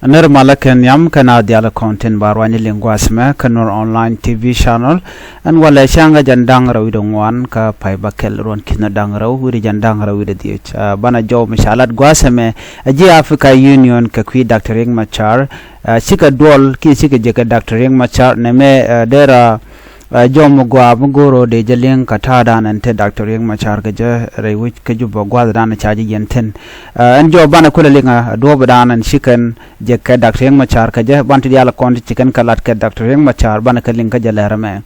Nuer malaken yam kana diala content barwani linguasme kanur online TV channel and wala shanga jandang rawidongwan ka pai bakel ron kina dang raw wiri jandang rawida diich bana jow mishalat guasme aji Africa Union ka kwi Dr. Riek Machar sika duɔl ki sika jeka Dr. Riek Machar neme dera jom gwa mugoro de jaleng katada nante Dr. Riek Machar kaja rewich kaju bagwa dana chaji yenten and jo bana kula linga do badana chicken jeka Dr. Riek Machar kaja bantu diala konti chicken kalat ka Dr. Riek Machar bana kaling kaja lerame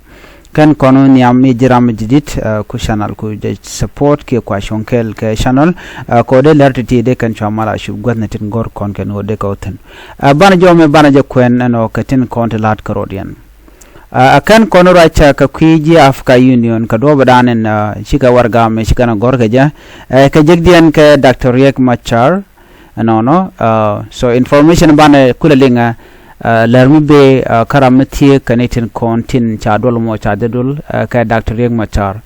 kan kono niam ni jiram jidit ku channel ku support ki kwa shonkel ke channel ko de lertiti de kan chamala shu gwadnetin gor kon ken o de kauten bana jo me bana je kwen no katin konti lat karodian akan kono racha ka kwiji Africa Union ka do badanen shika warga me shika na gorgaja ka jegdian ka Dr. Riek Machar no so information bana kulalinga lermi be karamati kanetin kontin cha dol mo cha dedul ka Dr. Riek Machar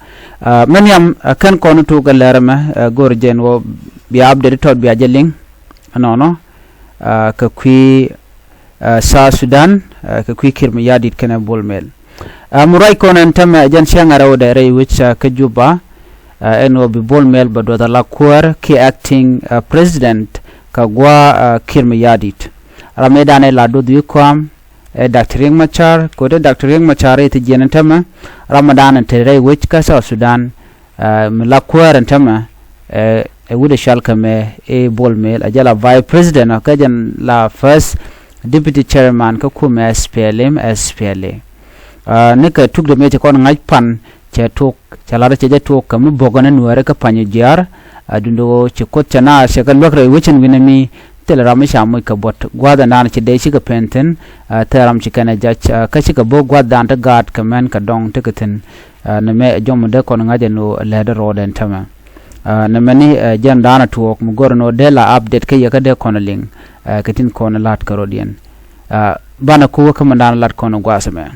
manyam kan kono to ka lerma gorjen wo bi update to bi ajeling no ka kwi sa Sudan ka kwi kirmi yadit kana bolmel murai konan tama jan shangara wada rai which ka juba eno bi bolmel bado da la kuar ki acting president ka gwa kirmi yadit ramedane la do du kwam Dr. Riek Machar ko de Dr. Riek Machar ite jenan tama ramadan te rai which ka sa Sudan la kuar tama wuda shalka me bolmel ajala vice president ka jan la first deputy chairman ka kuma SPLA nika tuk de meche kon ngaj pan che tuk chalara che tuk kam bogana Nuer ka panyu jar adundo che kot chana se kan lokre wichin winami telram shamu ka bot gwada nan che de shi ka penten teram che kana jach ka shi ka bo gwada anta gad kamen ka dong tikatin na me jom de kon ngaje no leder roden tama na mani jan dana tuk mu gorno de la update ka yaka de konaling katin kono lat karodian bana kuwa kamandana lat kono gwasame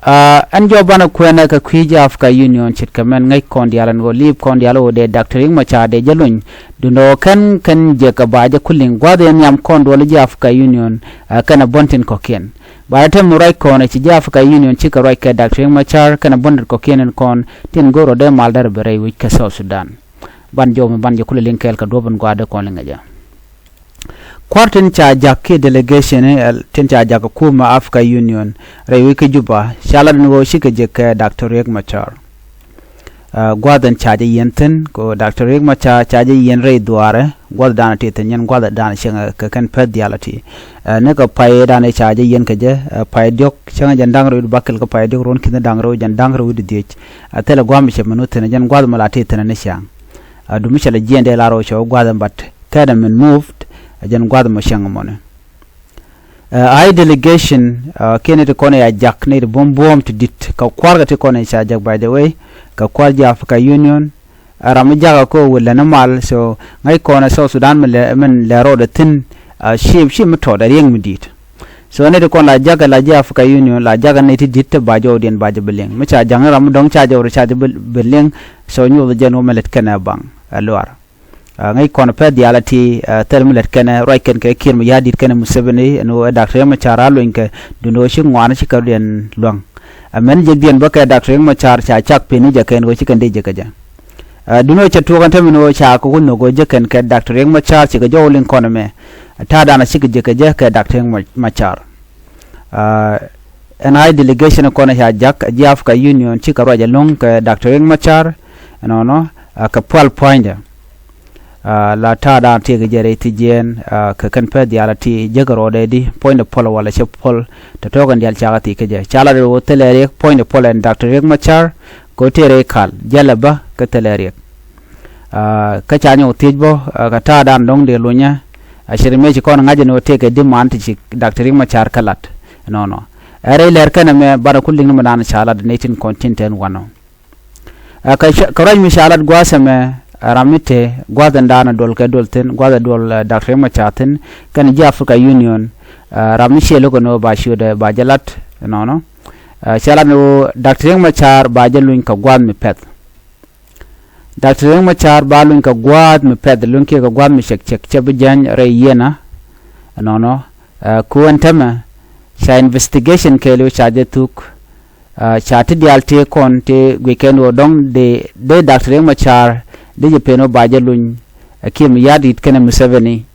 anjo bana kwena ka kwiji Africa Union chit kamen ngai kondiala ngo lip kondiala o de Dr. Riek Machar de jalun dundo kan je ka baje kulling gwade yam kondo le Africa Union kana bontin koken baate murai kono ci Africa Union ci ka ka Dr. Riek Machar kana bontin koken kon tin goro de maldar bere wi ka South Sudan banjo me banje kulling kel ka dobon gwade kon ngaja Quartin cha jakke delegation tin cha jaka kuma Africa Union rewi ke juba shala no shike je ka Dr. Riek Machar gwadan cha je yenten ko Dr. Riek Machar cha je yen re duare gwadan te ten gwada dan shinga ka kan pediality ne ka pai dan cha je yen ka je pai diok shinga jandang ro bakkel ka pai diok ron kin dang ro jandang ro di dich atela gwam she manu ten jan gwada mala te ten ne shang du mi shala jende la ro cho gwadan bat kada men moved ajan gwad mo shang mone ai delegation kene to kone ya jak ne bom to dit ka kwarga te kone cha jak by the way ka kwarja Africa Union ram jaga ko wala na mal so ngai kone South Sudan men le ro de tin shi mto da yeng midit so ne to kone la jaga la Africa Union la jaga ne ti dit ba jo den ba je beleng me cha jang ram dong cha jo cha beleng so nyu de no melet kana bang alwar ngai kono pediality termilet kana roiken ke kirmu yadit kana musebeni no Dr. Machar alo inke duno shi ngwana shi kadien long amen jegdien baka Dr. Machar cha chak peni jaken go chikan de jekaja duno cha to kan tamino cha ko no go jeken ke Dr. Machar chi ga jowlin kono me ta dana shi jekaja ke Dr. Machar an ai delegation kono cha jak Africa Union chi ka roja long ke Dr. Machar no ka pol point la ta da te jere ti jen ka kan pediality jegaro de di point pol wala che pol to to gan dial chagati ke je chala de hotelere point pol and Dr. Riek Machar ko tere kal jalaba ka telere ka chanyo tijbo ka ta dan dong de lunya ashir meji kon ngaje no te ke demand ci Dr. Riek Machar kalat no are ler kana me bara kulling no dan chala de netin content en wano ka raj mi chala gwasame ramite gwadan dana dol ka dolten gwada dol Dr. Machaten kan Africa Union rami shelo ko no ba shude ba jalat no shala no Dr. Machar ba jalun ka gwad mi pet Dr. Machar ba lun ka gwad mi pet lun ke ka gwad mi shek chek che bijan re yena no ku antama sha investigation kelo cha je tuk cha ti dial te kon te weekend wo dong de Dr. Riek Machar de je peno baje luñ kim yadit kana Museveni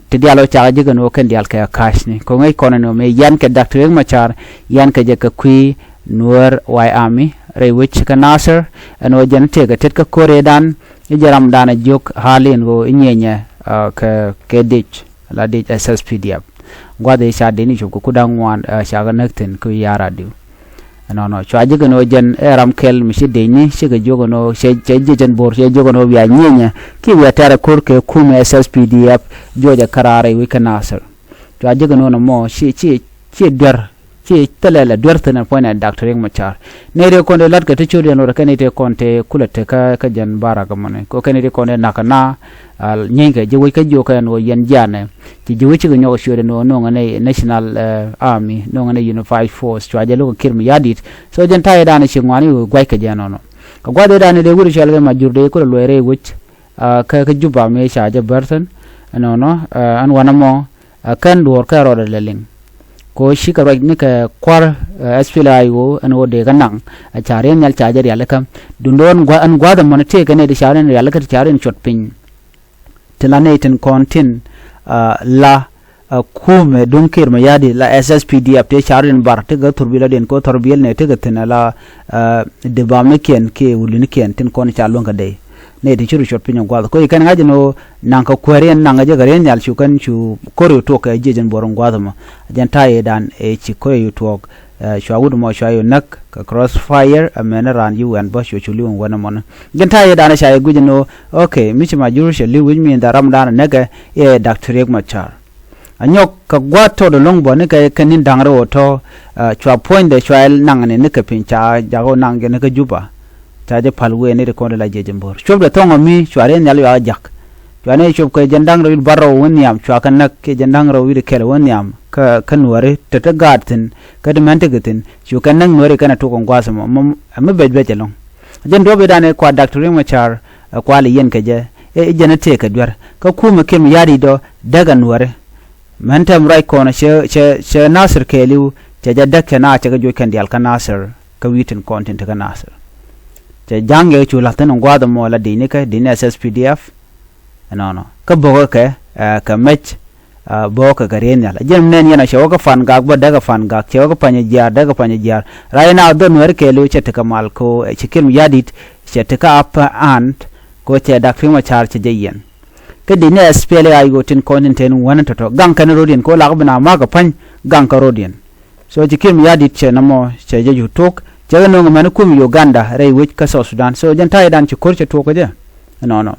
ti dialo cha je gano kan dial ka cash ni ko ngai kono no me yan ke Dr. Riek Machar yan ke je ka kui Nuer wai army re wich ka Nasser ano jen te ga tet ka kore dan jaram dana jok halin wo nyenya ka dich la dich SSPDF gwade sha deni ko kudang wan sha ga nakten ku yara du no chwa je gano jen ram kel mi shi deni shi ga jogo no she jen bor she jogo no ya nyenya ki wa tara kur ke kuma SSPDF joja karare wi ka Nasser chwa je gano no mo chi der ci telele dwertena point Dr. Riek Machar nere ko de lat ka te chodi no kan te konte kulate ka jan bara ka mone ko kan te konde nakana al nyinga je wi ka jo kan wo yen jane ci je wi ci nyo shode no ngane national army no ngane unified force to ajelo kirmi yadit so jen tay dana ci ngwani gwai ka jano no ko gwade dana de wuri shalga majurde ko lo re wuch ka juba me sha je berton no an wanamo kan dor ka ro de ling ko shi ka rag ni ka kwar SPLIO an wo de ganang a chare nyal chajer yalla kam dundon gwa an gwa da mon te gane de chare yalla ka chare chot pin tilane tin kontin la kume dunkir ma yadi la SSPDF te chare bar te ga turbila den ko torbil ne te ga tinala de ba meken ke wulini ken tin kon chalon ka de ne de churu chot pin gwa ko ikan ngaji no nan ka kwaren nan ga garen yal chukan chu koro to ka jejen boron gwa ma jan taye dan e chi ko yu to shawud mo shayo nak ka crossfire amena ran yu an ba shu chuli wona mon jan taye dan shaye gujino okay michi ma juru shali which mean da ramdan naga e Dr. Riek Machar anyok ka gwa to do long bo ne ka kanin dangro to chwa point de shwal nang ne ka pincha jago nang ne ka juba taje palwe ne ko la jejem bor chob da tongo mi chware nyal ya jak chwane chob ko jandang ro barro wonyam chwa kan nak ke jandang ro wi kel wonyam ka kanware tata gatin ka de mente gatin chu kan nang nore kana to kon gwasa mo am be jelong jen do be dane kwa Dr. Riek Machar kwa le yen ka je e jena te ka dwar ka kuma kim yadi do daga nore mantam rai ko na she Nasir keliu je dakka na ta ga jo kan dial ka Nasir ka witin content ka Nasir je jange chu latan ngwada mo la dini ka dini SSPDF no ka boga ka mech boka garen yala jem nen yana shawo ka fan gag ba daga fan gag shawo ka panya jar daga panya jar raina do Nuer kelu che ka mal ko chikim yadit che ka up and ko che Dr. Machar che jeyen ka dini SPLA go tin content wona to gang kan rodien ko la bana ma ka pan gang ka rodien so chikim yadit che namo che je yutok jaga no ngam kum Uganda ray wich ka Sudan so jan tay dan ci korche to ko je no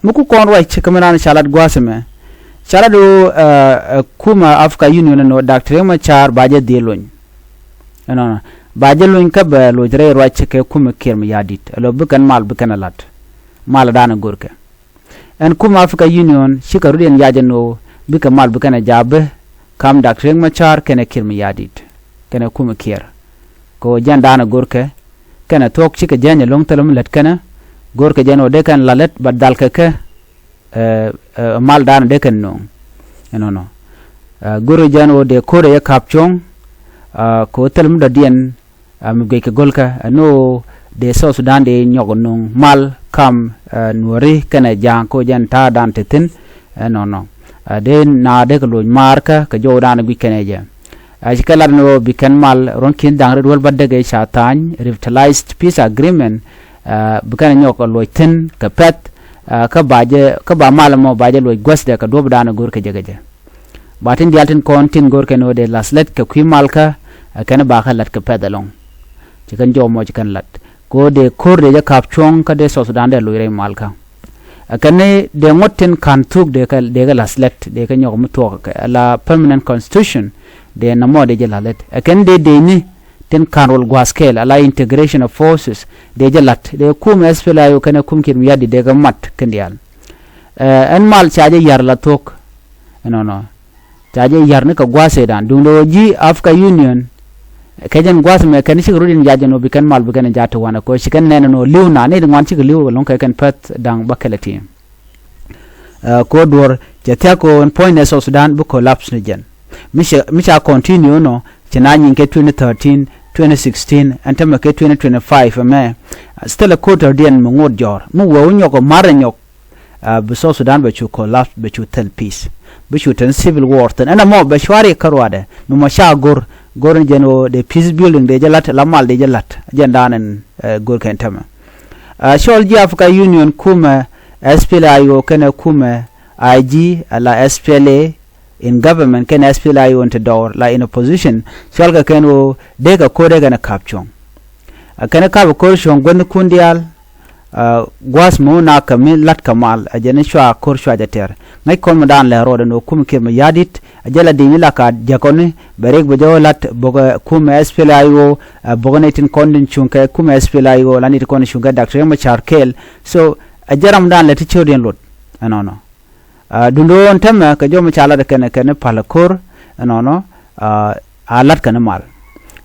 muku kon way ci kamana salat gwaseme salado kuma Africa Union no Dr. Riek Machar baje deloñ no baje loñ ka ba lo jere ro ci ke kuma kirm yadit lo bukan mal bukan lat mal dana gorke en kuma Africa Union shikaru den yaje no bukan mal bukan jabe kam Dr. Riek Machar kene kirm yadit kene kuma kir ko jandana gorke kana tok ci ka janya long talum let kana gorke jano de kan lalet badal ka mal dana de kan no goro jano de kore ya kapchong ko talum da dien am ge ka golka no de Sudan de nyogo nong mal kam nuori kana jang ko janta dan tetin no de na de ko marka ka jodana bi kana je ajikalar no bikan mal ronkin dangre wal badage shatan revitalized peace agreement bukan nyok loiten ka pet ka baje ka ba mal mo baje loy gosde ka dob dana gor ka jegeje batin dialtin kontin gor ka no de laslet ka kwi mal ka kana ba ka lat ka pedalong cikan jomo cikan lat ko de kor de kapchong ka de Sudan de loy mal ka kane de ngotten kan tuk de ka laslet de ka nyok muto ka la permanent constitution de namo de jalalet akan de ni ten kanrol gwaskel ala integration of forces de jalat de kum SPLA kana kum kin yadi de ga mat kendial en mal chaje yar la tok no chaje yar ne ka gwase dan dundo ji Africa Union kajen gwas me kan shi rudin jaje no bikan mal bikan jata wana ko shi kan nena no liuna ne ngwan shi liu lon ka kan pat dang bakalati ko dor jetia ko point ne so Sudan bu collapse ni jen misha continue no chena nyinke 2013 2016 antama ke 2025 me still a quarter dien mngod jor mu wo nyoko mare nyok bu so Sudan be chu collapse be chu tel peace be chu ten civil war ten ana mo be shwari karwade no masha gor jeno the peace building de jalat lamal de jalat jendanen gor ken tama shol ji Africa Union kuma SPLA kana kuma IG la SPLA in government can SPLA on to door la in opposition shalga keno dega kodega na kapchong kana ka ko shon gon kundial gwas mo na kamin lat kamal ajene shwa kor shwa jater ngai kon madan le roda no kum ke ma yadit ajala de mila ka jakoni berek bojo lat boga kum SPLA boga netin kondin chunka kum SPLA la nit kon shunga Dr. Machar kel so ajaram dan le tichodien lot anono dundo on tema ka jom chala de ken palakor anono alat kana mal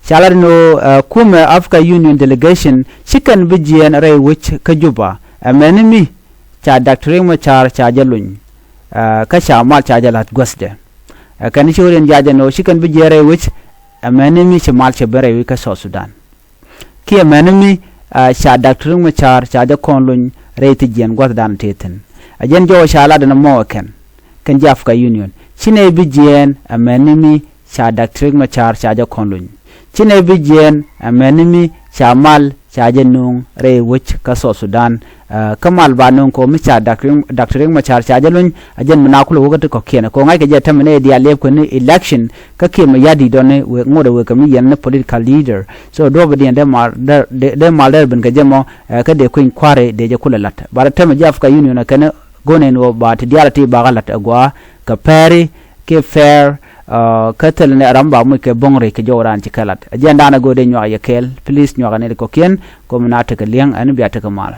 chala no kum Africa Union delegation chicken bijian ray which kajuba amenimi cha Dr. Machar cha jalun ka cha mal cha jalat gosde kan shoren jaja no chicken bijere which amenimi cha mal cha bere ka so Sudan ki amenimi cha Dr. Machar cha ja konlun rate jien gwas dan teten ajen jo shala de mo kan Africa Union chine bijien amenimi cha Dr. Machar cha ja konlun chine bijien amenimi cha mal cha jenung re which ka so Sudan kamal banung ko mi cha Dr. Machar cha jalun ajen manakulu wogat ko kene ko ngai ke je tamne dia lep ko ni election ka ke ma yadi donne we ngode we kami yan political leader so do bodi de mal der ben ka jemo ka de ko kware de je kula lat bara tam Africa Union kana gonen wo ba ti dialati ba galat agwa ka peri ke fair katel ne ramba mu ke bongre ke joran ci kalat agenda na gode nyo ya kel please nyo ga ne ko ken ko munata ka liang an biata ka mal